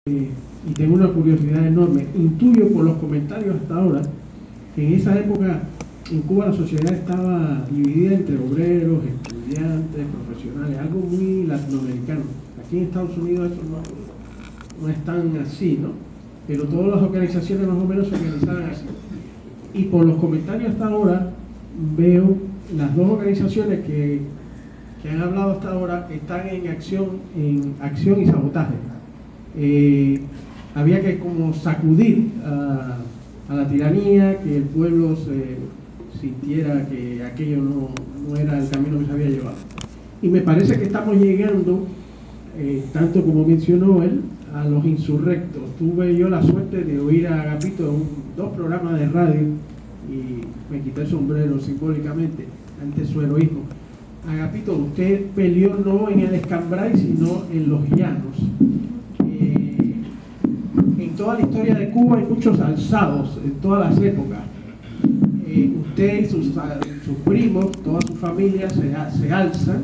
y tengo una curiosidad enorme. Intuyo por los comentarios hasta ahora que en esa época en Cuba la sociedad estaba dividida entre obreros, estudiantes, profesionales, algo muy latinoamericano. Aquí en Estados Unidos eso no es tan así, ¿no? Pero todas las organizaciones más o menos se organizaban así. Y por los comentarios hasta ahora veo las dos organizaciones que han hablado hasta ahora están en acción y sabotaje. Había que como sacudir a la tiranía, que el pueblo se sintiera que aquello no era el camino que se había llevado. Y me parece que estamos llegando, tanto como mencionó él, a los insurrectos. Tuve yo la suerte de oír a Agapito en dos programas de radio y me quité el sombrero simbólicamente ante su heroísmo. Agapito, usted peleó no en el Escambray, sino en los llanos. En toda la historia de Cuba hay muchos alzados, en todas las épocas. Usted y sus primos, toda su familia se alzan,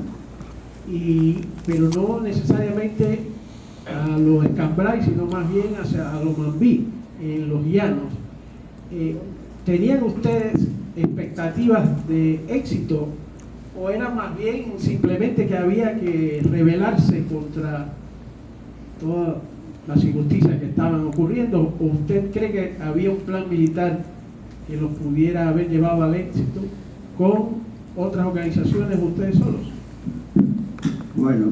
pero no necesariamente a los Escambray, sino más bien a los Mambí, en los llanos. ¿Tenían ustedes expectativas de éxito o era más bien simplemente que había que rebelarse contra todas las injusticias que estaban ocurriendo? ¿O usted cree que había un plan militar que los pudiera haber llevado al éxito con otras organizaciones o ustedes solos? Bueno,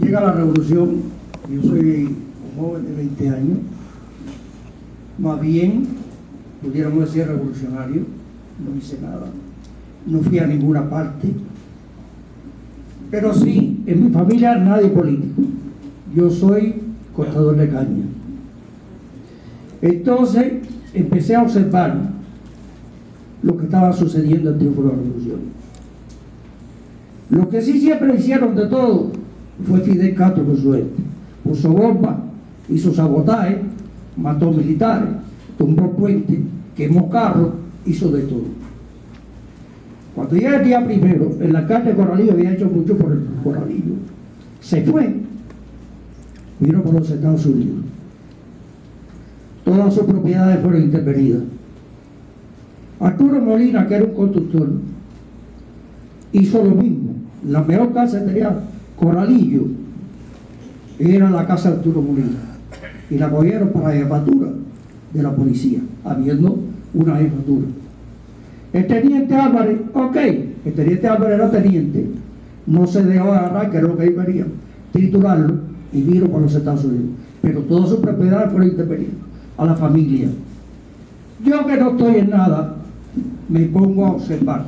llega la revolución, yo soy un joven de 20 años, más bien, pudiéramos decir revolucionario, no hice nada, no fui a ninguna parte, pero sí, en mi familia nadie político, yo soy cortador de caña. Entonces empecé a observar lo que estaba sucediendo en el triunfo de la revolución. Lo que sí siempre hicieron de todo fue Fidel Castro por suerte. Puso bomba, hizo sabotaje, mató militares, tumbó puentes, quemó carros, hizo de todo. Cuando llega el día primero, el alcalde de Corralillo había hecho mucho por el Corralillo. Se fue, vino por los Estados Unidos. Todas sus propiedades fueron intervenidas. Arturo Molina, que era un constructor, hizo lo mismo. La mejor casa que tenía Corralillo era la casa de Arturo Molina. Y la cogieron para la jefatura de la policía, habiendo una jefatura. El teniente Álvarez, ok, el teniente Álvarez era teniente, no se dejó agarrar, que era lo que ellos querían, titularlo y vino por los Estados Unidos. Pero todas sus propiedades fueron intervenidas a la familia. Yo, que no estoy en nada, me pongo a observar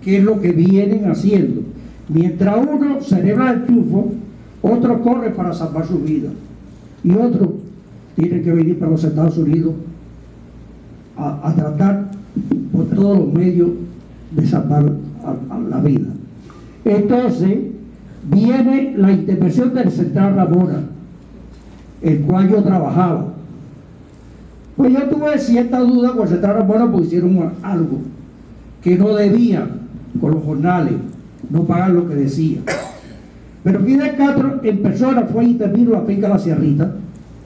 qué es lo que vienen haciendo. Mientras uno celebra el triunfo, otro corre para salvar su vida y otro tiene que venir para los Estados Unidos a tratar por todos los medios de salvar a la vida. Entonces viene la intervención del Central Ramona, el cual yo trabajaba. Pues yo tuve cierta duda con el Central Ramona porque hicieron algo que no debían con los jornales, no pagar lo que decía. Pero Fidel Castro en persona fue a intervenir en la finca La Sierrita.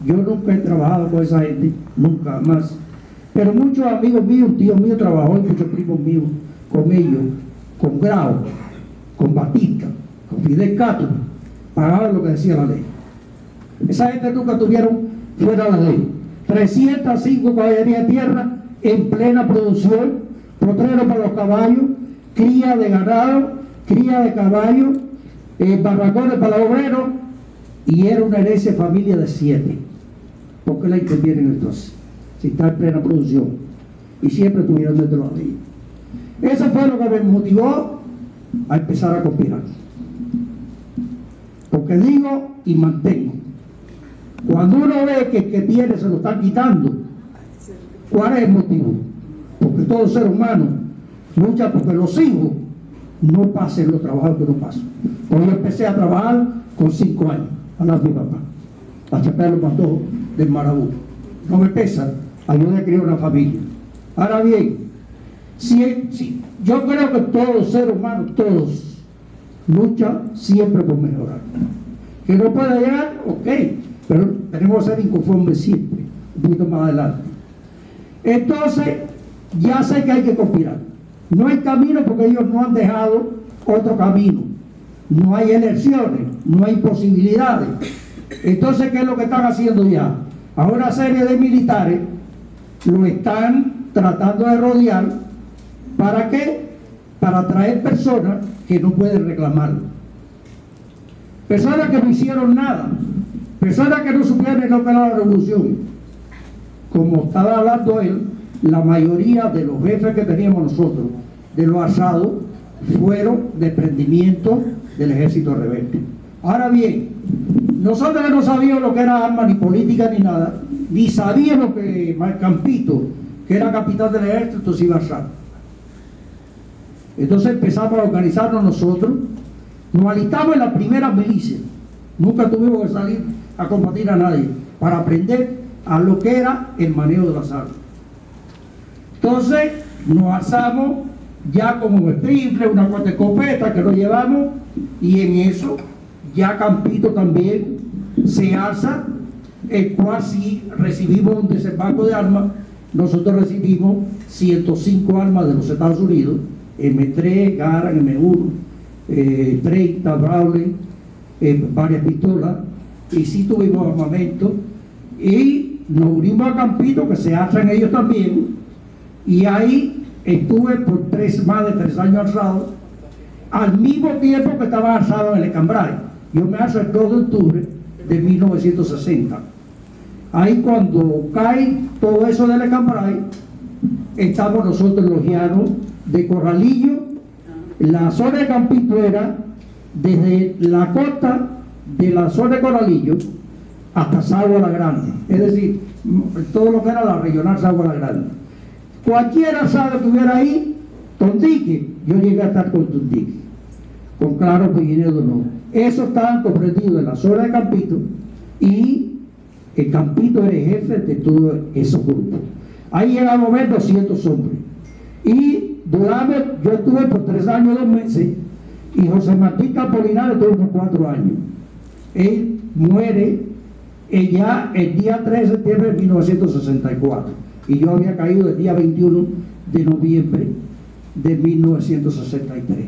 Yo nunca he trabajado con esa gente, nunca más. Pero muchos amigos míos, tíos míos trabajó, y muchos primos míos con ellos, con Grau, con Batista, con Fidel Castro, pagaban lo que decía la ley. Esa gente nunca tuvieron fuera la ley. 305 caballerías de tierra en plena producción, potreros para los caballos, cría de ganado, cría de caballos, barracones para los obreros, y era una herencia de familia de 7. ¿Por qué la intervienen entonces? Si está en plena producción y siempre estuvieron dentro de la ley. Eso fue lo que me motivó a empezar a conspirar, porque digo y mantengo, cuando uno ve que el que tiene se lo están quitando, ¿cuál es el motivo? Porque todo ser humano lucha porque los hijos no pasen los trabajos que no pasan. Cuando yo empecé a trabajar con 5 años al lado de mi papá, a chapear los patojos del Marabú. No me pesa, ayudé a criar una familia. Ahora bien, yo creo que todos los seres humanos, todos, luchan siempre por mejorar. Que no puede llegar, ok, pero tenemos que ser inconformes siempre, un poquito más adelante. Entonces, ya sé que hay que conspirar. No hay camino porque ellos no han dejado otro camino. No hay elecciones, no hay posibilidades. Entonces, ¿qué es lo que están haciendo ya? A una serie de militares lo están tratando de rodear. ¿Para qué? Para atraer personas que no pueden reclamarlo. Personas que no hicieron nada. Personas que no supieron lo que era la revolución. Como estaba hablando él, la mayoría de los jefes que teníamos nosotros, de los asados, fueron desprendimientos del ejército rebelde. Ahora bien, nosotros que no sabíamos lo que era armas, ni política, ni nada, ni sabíamos que Campito, que era capitán del ejército, se iba a asar. Entonces empezamos a organizarnos nosotros, nos alistamos en la primera milicia. Nunca tuvimos que salir a combatir a nadie, para aprender a lo que era el manejo de las armas. Entonces nos alzamos ya con un rifle, una cuarta escopeta que lo llevamos, y en eso ya Campito también se alza, el cual si recibimos un desembarco de armas, nosotros recibimos 105 armas de los Estados Unidos, M3, Garand, M1, 30, Brawley, varias pistolas, y sí tuvimos armamento, y nos unimos a Campito, que se alzan ellos también, y ahí estuve por más de 3 años alzado, al mismo tiempo que estaba alzado en el Cambrai. Yo me alzo el 2 de octubre de 1960. Ahí cuando cae todo eso del Cambrai, estamos nosotros en los llanos de Corralillo. La zona de Campito era desde la costa de la zona de Corralillo hasta Sagua la Grande, es decir, todo lo que era la regional Sagua la Grande. Cualquier asado que hubiera ahí, Tondique, yo llegué a estar con Tondique, con Claro Pellinero de Honor. Eso estaban comprendidos en la zona de Campito, y el Campito era el jefe de todos esos grupos. Ahí llegamos a ver 200 hombres. Y duramos, yo estuve por 3 años, 2 meses, y José Martín Campolinares estuvo por 4 años. Él muere ya el día 3 de septiembre de 1964. Y yo había caído el día 21 de noviembre de 1963.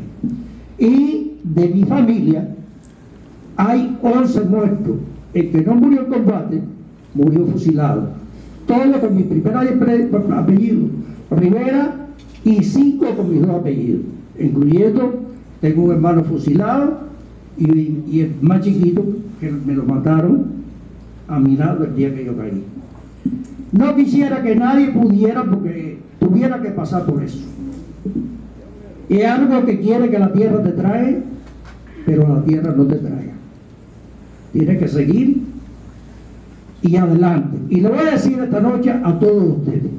Y de mi familia hay 11 muertos. El que no murió en combate, murió fusilado. Todo con mi primer apellido, Rivera, y 5 con mis 2 apellidos, incluyendo, tengo un hermano fusilado y el más chiquito, que me lo mataron a mi lado el día que yo caí. No quisiera que nadie pudiera, porque tuviera que pasar por eso. Es algo que quiere que la tierra te trae, pero la tierra no te traiga. Tienes que seguir y adelante. Y le voy a decir esta noche a todos ustedes,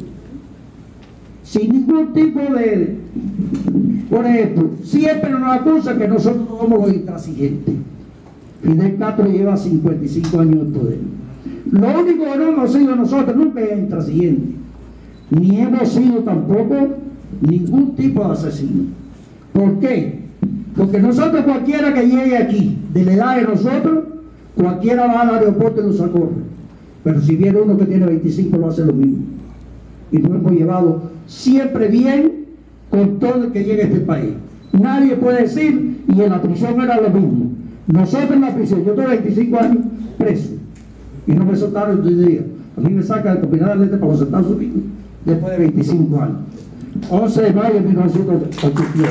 sin ningún tipo de... Por ejemplo, siempre nos acusan que nosotros somos los intransigentes. Fidel Castro lleva 55 años en poder. Lo único que no hemos sido nosotros nunca es intransigentes, ni hemos sido tampoco ningún tipo de asesino. ¿Por qué? Porque nosotros, cualquiera que llegue aquí de la edad de nosotros, cualquiera va al aeropuerto y nos socorre. Pero si viene uno que tiene 25, lo hace lo mismo. Y nos hemos llevado siempre bien con todo el que llegue a este país. Nadie puede decir, y en la prisión era lo mismo. Nosotros en la prisión, yo tengo 25 años preso, y no me soltaron 2 días. A mí me sacan de Combinada de Leche para los Estados Unidos después de 25 años. 11 de mayo de 1983.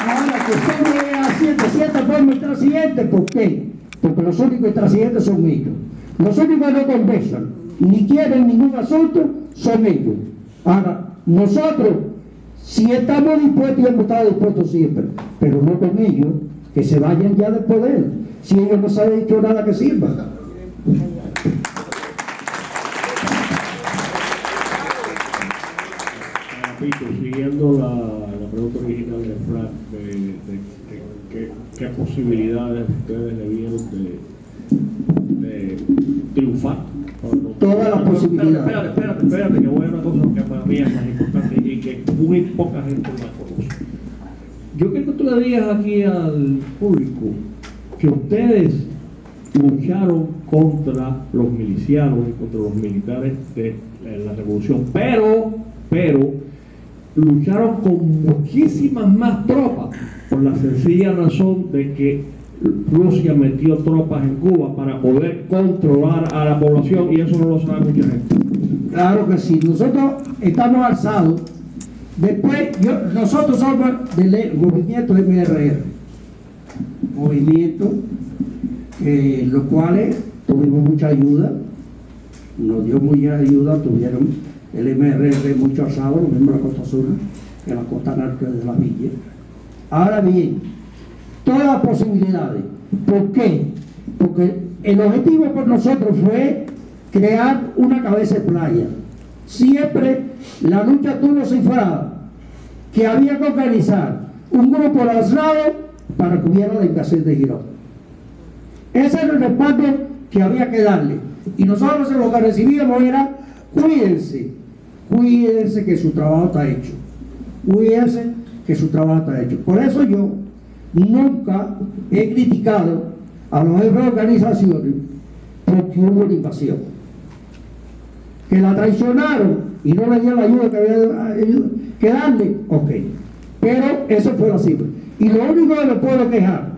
Ahora, que usted no es así, de cierta forma intransigente, ¿por qué? Porque los únicos intransigentes son ellos. Los únicos que no conversan, ni quieren ningún asunto, son ellos. Ahora, nosotros, si estamos dispuestos y hemos estado dispuestos siempre, pero no con ellos, que se vayan ya del poder, si ellos no se han hecho nada que sirva. Siguiendo la pregunta original de Frank, ¿qué posibilidades ustedes le vieron de triunfar? Todas las posibilidades. Espérate, que voy a una cosa que para mí es más importante y que muy poca gente la conoce. Yo quiero que tú le digas aquí al público que ustedes lucharon contra los milicianos y contra los militares de la revolución, pero lucharon con muchísimas más tropas, por la sencilla razón de que Rusia metió tropas en Cuba para poder controlar a la población, y eso no lo sabe mucha gente. Claro que sí, nosotros estamos alzados. Después, nosotros somos del movimiento MRR, movimiento los cuales tuvimos mucha ayuda, nos dio mucha ayuda, tuvieron el MRR mucho alzado, lo mismo en la costa sur que en la costa norte de la villa. Ahora bien, todas las posibilidades. ¿Por qué? Porque el objetivo por nosotros fue crear una cabeza de playa. Siempre la lucha tuvo cifrada que había que organizar un grupo lanzado para que hubiera la invasión de Girón. Ese era el respaldo que había que darle. Y nosotros lo que recibíamos era: cuídense, cuídense que su trabajo está hecho. Cuídense que su trabajo está hecho. Por eso yo nunca he criticado a los jefes de organizaciones porque hubo una invasión. Que la traicionaron y no le dieron la ayuda que había que darle, ok. Pero eso fue la cifra. Y lo único que me puedo quejar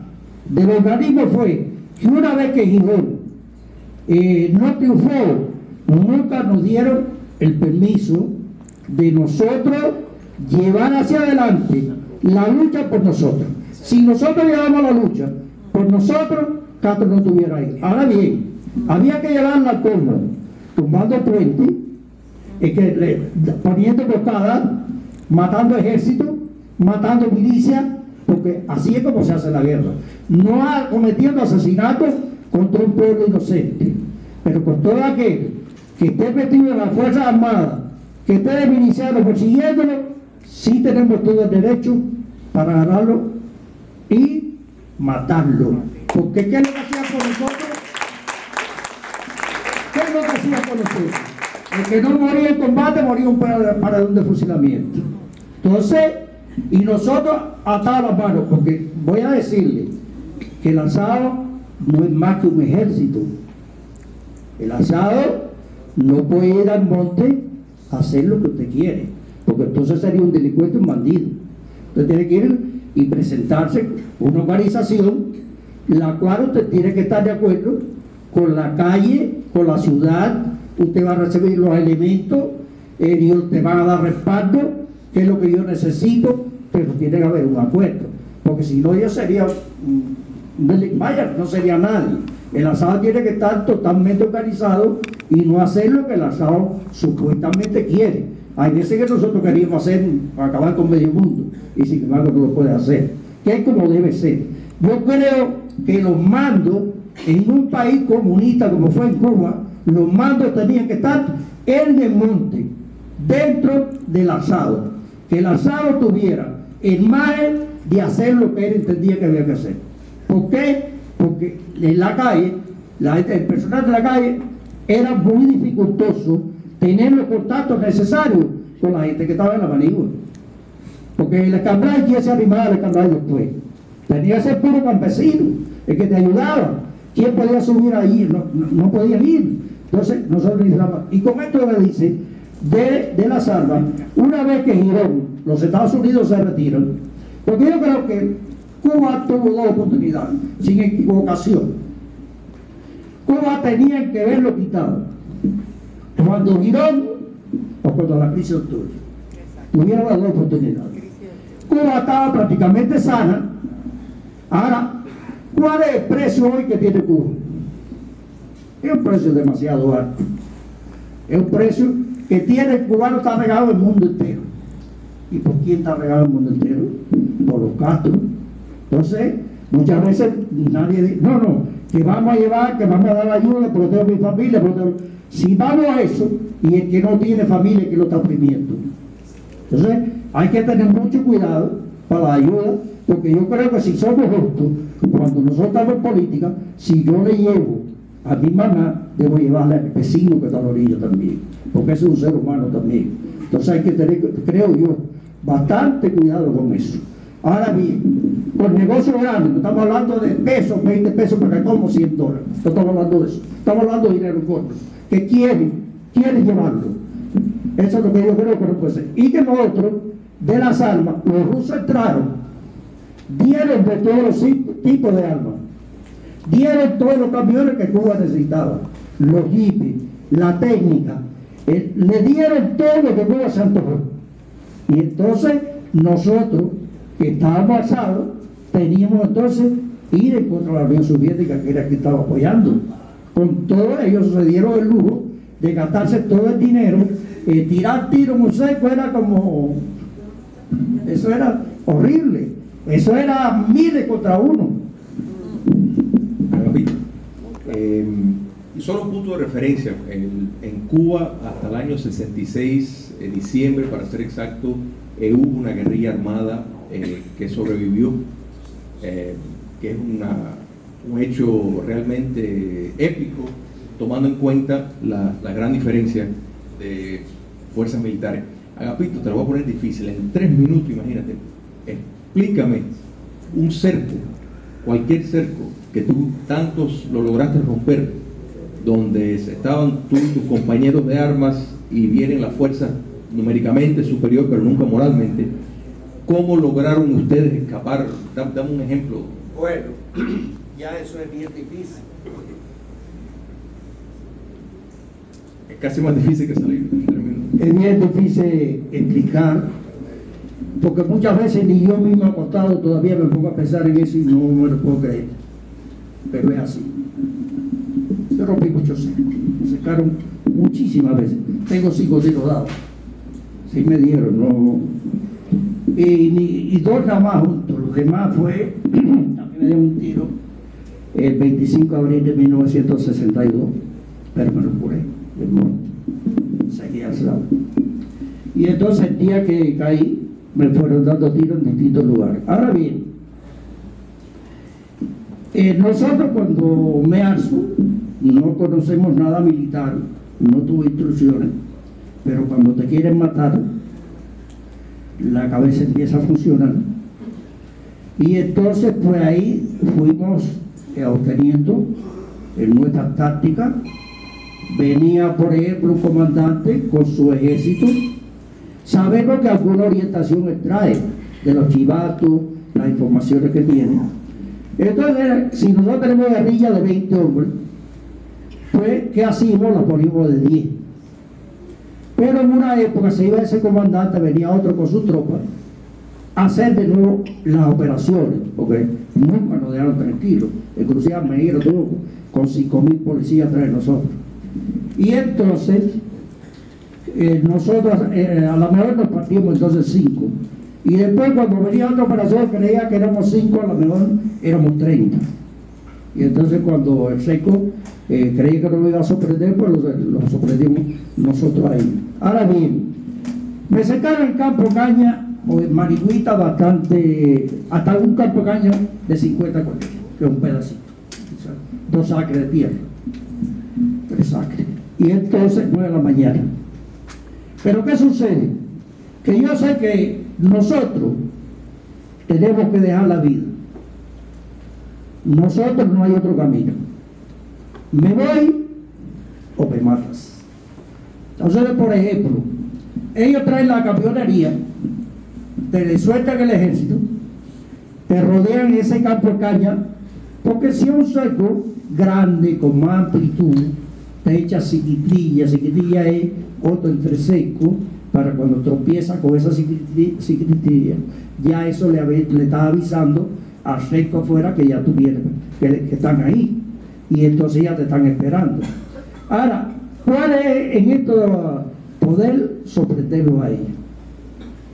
del organismo fue que una vez que Girón no triunfó, nunca nos dieron el permiso de nosotros llevar hacia adelante la lucha por nosotros. Si nosotros llevamos la lucha por nosotros, Castro no estuviera ahí. Ahora bien, había que llevarla al colmo, tumbando puentes, poniendo blocadas, matando ejércitos, matando milicias, porque así es como se hace la guerra. No cometiendo asesinatos contra un pueblo inocente, pero con todo aquel que esté metido en las Fuerzas Armadas, que esté desmiliciado persiguiéndolo, sí tenemos todo el derecho para agarrarlo y matarlo. Porque ¿qué es lo que hacía por nosotros? ¿Qué es lo que hacía por nosotros? El que no moría en combate moría un paradón de fusilamiento. Entonces, y nosotros atados las manos, porque voy a decirle que el alzado no es más que un ejército. El alzado no puede ir al monte a hacer lo que usted quiere, porque entonces sería un delincuente, un bandido. Usted tiene que ir y presentarse una organización, la cual usted tiene que estar de acuerdo con la calle, con la ciudad. Usted va a recibir los elementos, ellos te van a dar respaldo, que es lo que yo necesito, pero tiene que haber un acuerdo, porque si no yo sería vaya, no sería nadie. El alzado tiene que estar totalmente organizado y no hacer lo que el alzado supuestamente quiere. Hay veces que nosotros queríamos hacer, acabar con medio mundo, y sin embargo no lo puede hacer, que es como debe ser. Yo creo que los mandos en un país comunista como fue en Cuba, los mandos tenían que estar en el monte, dentro del alzado, que el alzado tuviera el margen de hacer lo que él entendía que había que hacer. ¿Por qué? Porque en la calle, el personal de la calle era muy dificultoso tener los contactos necesarios con la gente que estaba en la manigua, porque el escambray, ¿quién se arrimaba al escambray después? Tenía que ser puro campesino, el que te ayudaba. ¿Quién podía subir ahí? No podía ir. Entonces nosotros necesitamos, y con esto le dice de la salva, una vez que Girón, los Estados Unidos se retiran, porque yo creo que Cuba tuvo dos oportunidades, sin equivocación. Cuba tenía que verlo quitado cuando Girón o cuando la crisis de octubre. Tuvieron las dos oportunidades. Cuba estaba prácticamente sana. Ahora, ¿cuál es el precio hoy que tiene Cuba? Es un precio demasiado alto. Es un precio que tiene el cubano, está regado en el mundo entero. ¿Y por quién está regado en el mundo entero? Por los Castro. Entonces, muchas veces nadie dice, no, que vamos a llevar, que vamos a dar ayuda, proteger a mi familia, si vamos a eso, y el que no tiene familia, que lo está oprimiendo. Entonces, hay que tener mucho cuidado para la ayuda, porque yo creo que si somos justos, cuando nosotros estamos en política, si yo le llevo a mi mamá, debo llevarle al vecino que está a la orilla también, porque ese es un ser humano también. Entonces hay que tener, creo yo, bastante cuidado con eso. Ahora bien, con negocios grandes, no estamos hablando de pesos, 20 pesos para que como $100. No estamos hablando de eso. Estamos hablando de dinero corto, que quieren llevarlo. Eso es lo que yo creo que no puede ser. Y que nosotros, de las armas, los rusos entraron, dieron de todos los tipos de armas, dieron todos los camiones que Cuba necesitaba, los jeeps, la técnica, le dieron todo lo que Cuba se antojó. Y entonces nosotros, que estábamos alzados, teníamos entonces ir en contra de la Unión Soviética, que era quien estaba apoyando. Con todo ellos se dieron el lujo de gastarse todo el dinero, tirar tiros muy seco, era como, eso era horrible, eso era miles contra uno. Agapito, y solo un punto de referencia, en Cuba hasta el año 66, diciembre para ser exacto, hubo una guerrilla armada que sobrevivió, que es un hecho realmente épico, tomando en cuenta la gran diferencia de fuerzas militares. Agapito, te lo voy a poner difícil, en 3 minutos, imagínate, explícame un cerco, cualquier cerco que tú tantos lo lograste romper, donde estaban tú y tus compañeros de armas y vienen las fuerzas numéricamente superior, pero nunca moralmente. ¿Cómo lograron ustedes escapar? Dame un ejemplo. Bueno, ya eso es bien difícil. Es casi más difícil que salir. Es bien difícil explicar, porque muchas veces ni yo mismo acostado todavía me pongo a pensar en eso y no me lo puedo creer. Pero es así. Yo rompí muchos cercos, me secaron muchísimas veces. Tengo 5 tiros dados. Sí me dieron, no. Y 2 nada más juntos. Los demás fue, a mí me dieron un tiro el 25 de abril de 1962, pero me lo curé del monte. Seguí alzado. Y entonces el día que caí, me fueron dando tiros en distintos lugares. Ahora bien, nosotros cuando me alzo, no conocemos nada militar, no tuve instrucciones, pero cuando te quieren matar, la cabeza empieza a funcionar. Y entonces pues ahí fuimos obteniendo en nuestras tácticas. Venía por ejemplo un comandante con su ejército. Sabemos que alguna orientación extrae de los chivatos, las informaciones que tienen. Entonces, si nosotros tenemos guerrilla de 20 hombres, pues ¿qué hacíamos? La poníamos de 10. Pero en una época se iba ese comandante, venía otro con su tropa a hacer de nuevo las operaciones, porque nunca nos dejaron tranquilos. Inclusive me dieron todo con 5.000 policías atrás de nosotros. Y entonces nosotros a lo mejor nos partimos entonces 5. Y después cuando venía otra operación creía que éramos 5, a lo mejor éramos 30. Y entonces cuando el seco creía que no lo iba a sorprender, pues lo sorprendimos nosotros ahí. Ahora bien, me secaron el campo caña o en Marigüita bastante, hasta un campo caña de 50 colillas, que es un pedacito, 2 acres de tierra, 3 acres. Y entonces 9 de la mañana. Pero ¿qué sucede? Que yo sé que nosotros tenemos que dejar la vida. Nosotros no hay otro camino. Me voy o me matas. Entonces, por ejemplo, ellos traen la camionería, te sueltan el ejército, te rodean ese campo de caña, porque si es un cerco grande, con más amplitud, te echa chiquitilla es otro entreseco, para cuando tropieza con esa chiquitilla, ya eso le está avisando al seco afuera que ya tuvieron, que están ahí, y entonces ya te están esperando. Ahora, ¿cuál es en esto poder sorprenderlo a ellos?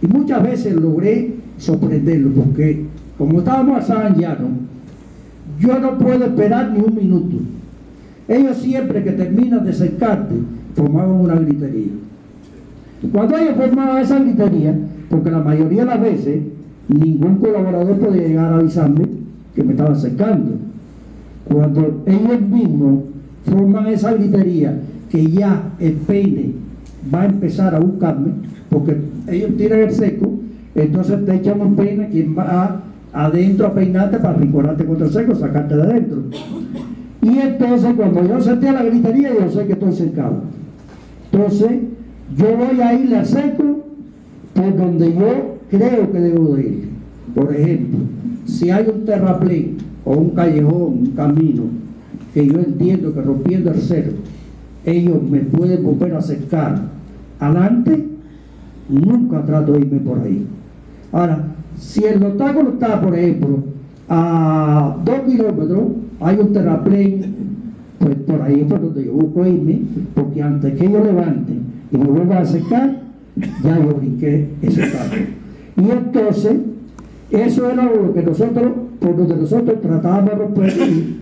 Y muchas veces logré sorprenderlo, porque como estábamos alzados en llano, yo no puedo esperar ni un minuto. Ellos siempre que terminan de cercarte, formaban una gritería. Cuando ellos formaban esa gritería, porque la mayoría de las veces ningún colaborador podía llegar a avisarme que me estaban cercando. Cuando ellos mismos forman esa gritería, que ya el peine va a empezar a buscarme, porque ellos tiran el seco, Entonces te echamos pena quien va adentro a peinarte para rinconarte contra el seco, sacarte de adentro. Y entonces cuando yo sentía la gritería, yo sé que estoy cercado. Entonces yo voy a irle al seco por donde yo creo que debo de ir. Por ejemplo, si hay un terraplén o un callejón, un camino, que yo entiendo que rompiendo el cerro, ellos me pueden volver a acercar adelante, nunca trato de irme por ahí. Ahora, si el octágono está, por ejemplo, a 2 kilómetros, hay un terraplén, pues por ahí es por donde yo busco irme, porque antes que yo levante y me vuelva a acercar, ya yo brinqué ese octágono. Y entonces, eso era lo que nosotros, por donde nosotros tratábamos de romper, y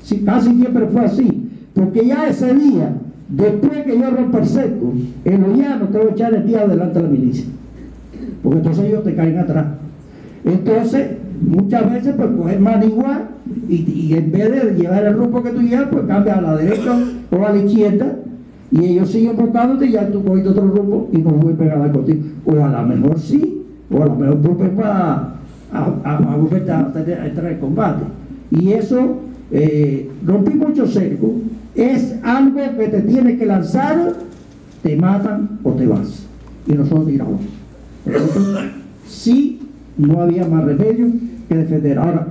sí, casi siempre fue así, porque ya ese día, después que yo rompa el seco, en los llanos te voy a echar el día delante de la milicia, porque entonces ellos te caen atrás. Entonces, muchas veces pues coger manigua y en vez de llevar el rumbo que tú llevas, pues cambias a la derecha o a la izquierda, y ellos siguen buscándote y ya tú coges otro rumbo y no vuelven a dar contigo. O a lo mejor sí, o a lo mejor vuelven a volver a entrar en combate. Y eso, rompí mucho cerco, es algo que te tienes que lanzar, te matan o te vas. Y nosotros tiramos. Sí, no había más remedio que defender. Ahora,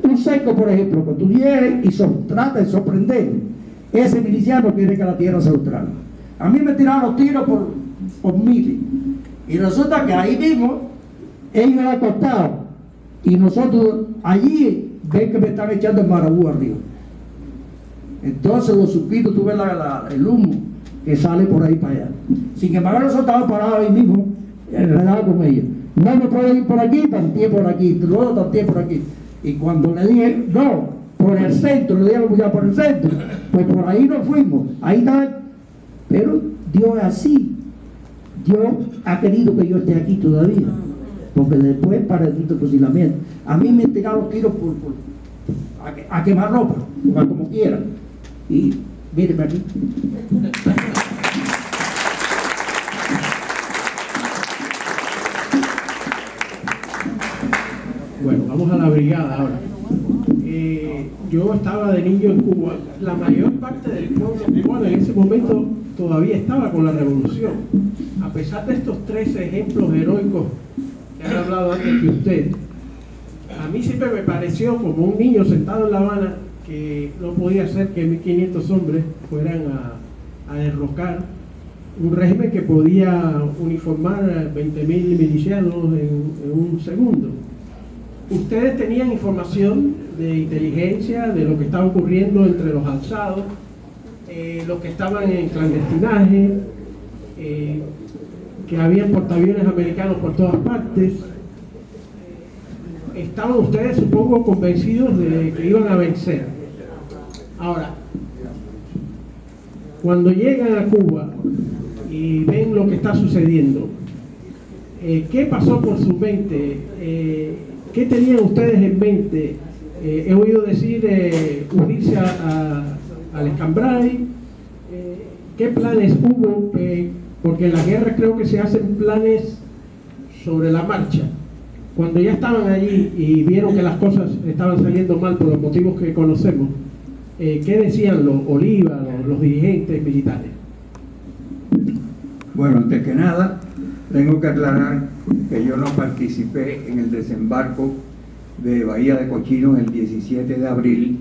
un seco, por ejemplo, cuando tú llegues y trata de sorprender, ese miliciano quiere que la tierra se neutral. A mí me tiraron los tiros por miles. Y resulta que ahí mismo, ellos han acostado. Y nosotros allí ven que me están echando el marabú arriba. Entonces los suspiros, tú ves el humo que sale por ahí para allá. Sin embargo, nosotros estábamos parados ahí mismo, enredados con ellos. No me puedo ir por aquí, tanteé por aquí, luego tanteé por aquí. Y cuando le dije, no, por el centro, le dije ya por el centro, pues por ahí nos fuimos. Ahí está. Pero Dios es así. Dios ha querido que yo esté aquí todavía. Porque después para el fusilamiento. A mí me tiraron los tiros a quemar ropa, a como quieran. Y mírenme aquí. Bueno, vamos a la brigada ahora. Yo estaba de niño en Cuba. La mayor parte del pueblo cubano en ese momento todavía estaba con la revolución. A pesar de estos 13 ejemplos heroicos que han hablado antes que usted, a mí siempre me pareció como un niño sentado en La Habana que no podía ser que 1500 hombres fueran a derrocar un régimen que podía uniformar 20.000 milicianos en un segundo. Ustedes tenían información de inteligencia de lo que estaba ocurriendo entre los alzados, los que estaban en clandestinaje, que había portaaviones americanos por todas partes. Estaban ustedes, supongo, convencidos de que iban a vencer. Ahora, cuando llegan a Cuba y ven lo que está sucediendo, ¿qué pasó por su mente? ¿Qué tenían ustedes en mente? He oído decir unirse al Escambray. ¿Qué planes hubo? Porque en la guerra creo que se hacen planes sobre la marcha. Cuando ya estaban allí y vieron que las cosas estaban saliendo mal por los motivos que conocemos, ¿qué decían los Oliva, los dirigentes militares? Bueno, antes que nada, tengo que aclarar que yo no participé en el desembarco de Bahía de Cochinos el 17 de abril.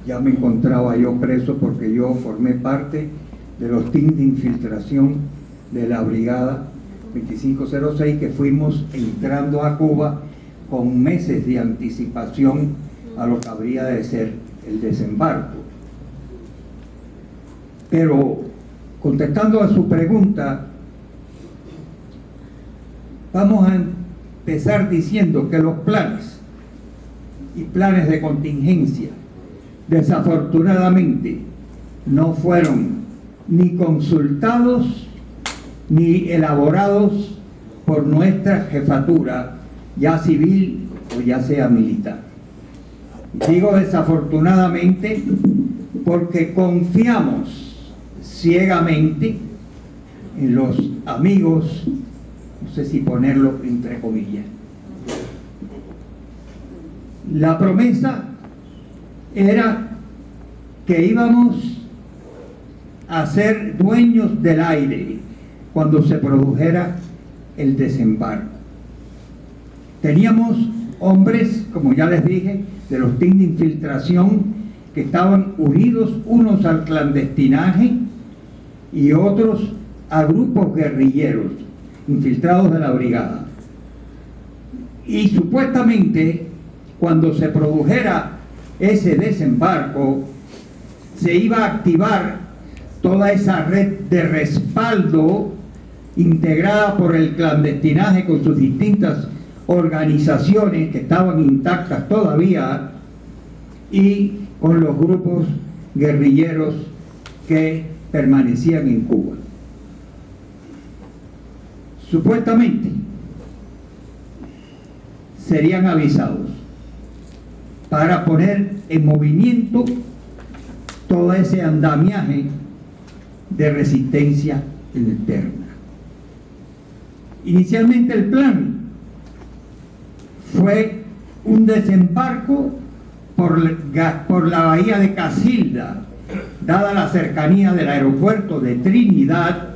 Ya me encontraba yo preso porque yo formé parte de los teams de infiltración de la brigada 2506 que fuimos entrando a Cuba con meses de anticipación a lo que habría de ser el desembarco. Pero contestando a su pregunta, vamos a empezar diciendo que los planes y planes de contingencia desafortunadamente no fueron ni consultados ni elaborados por nuestra jefatura, ya civil o ya sea militar. Digo desafortunadamente porque confiamos ciegamente en los amigos no sé si ponerlo entre comillas. La promesa era que íbamos a ser dueños del aire cuando se produjera el desembarco. Teníamos hombres, como ya les dije, de los teams de infiltración que estaban unidos unos al clandestinaje y otros a grupos guerrilleros infiltrados de la brigada. Y supuestamente cuando se produjera ese desembarco se iba a activar toda esa red de respaldo integrada por el clandestinaje con sus distintas organizaciones que estaban intactas todavía y con los grupos guerrilleros que permanecían en Cuba. Supuestamente serían avisados para poner en movimiento todo ese andamiaje de resistencia interna. Inicialmente el plan fue un desembarco por la bahía de Casilda, dada la cercanía del aeropuerto de Trinidad,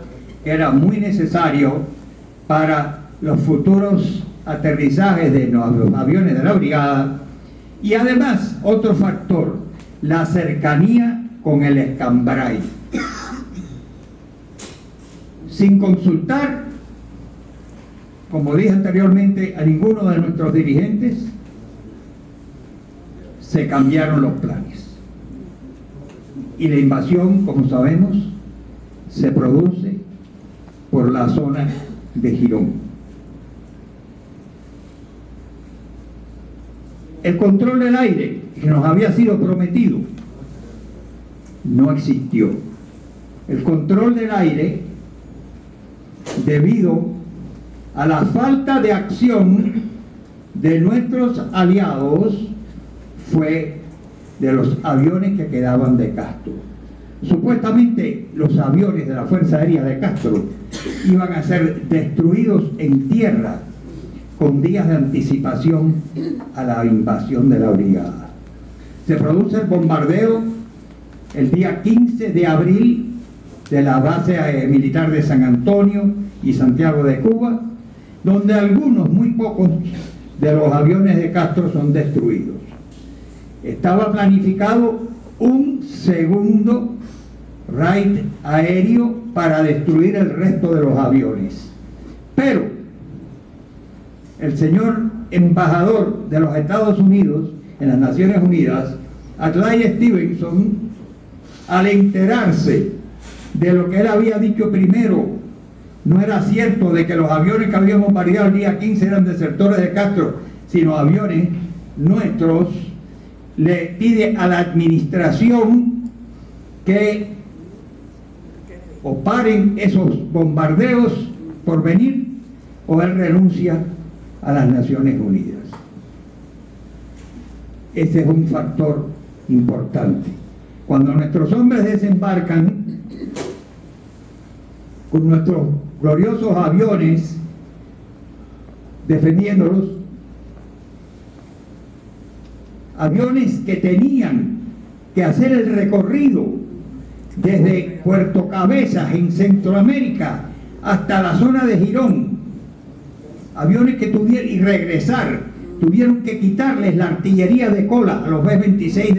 que era muy necesario para los futuros aterrizajes de los aviones de la brigada, y además otro factor, la cercanía con el Escambray. Sin consultar, como dije anteriormente, a ninguno de nuestros dirigentes, se cambiaron los planes. Y la invasión, como sabemos, se produce por la zona de Girón. El control del aire que nos había sido prometido no existió. El control del aire, debido a la falta de acción de nuestros aliados, fue de los aviones que quedaban de Castro. Supuestamente los aviones de la Fuerza Aérea de Castro iban a ser destruidos en tierra con días de anticipación a la invasión de la brigada. Se produce el bombardeo el día 15 de abril de la base militar de San Antonio y Santiago de Cuba, donde algunos, muy pocos, de los aviones de Castro son destruidos. Estaba planificado un segundo raid aéreo para destruir el resto de los aviones. Pero el señor embajador de los Estados Unidos en las Naciones Unidas, Adlai Stevenson, al enterarse de lo que él había dicho primero, no era cierto de que los aviones que habíamos bombardeado el día 15 eran desertores de Castro, sino aviones nuestros, le pide a la administración que o paren esos bombardeos por venir, o él renuncia a las Naciones Unidas. Ese es un factor importante. Cuando nuestros hombres desembarcan con nuestros gloriosos aviones defendiéndolos, aviones que tenían que hacer el recorrido desde Puerto Cabezas en Centroamérica hasta la zona de Girón, aviones que tuvieron y regresar, tuvieron que quitarles la artillería de cola a los B-26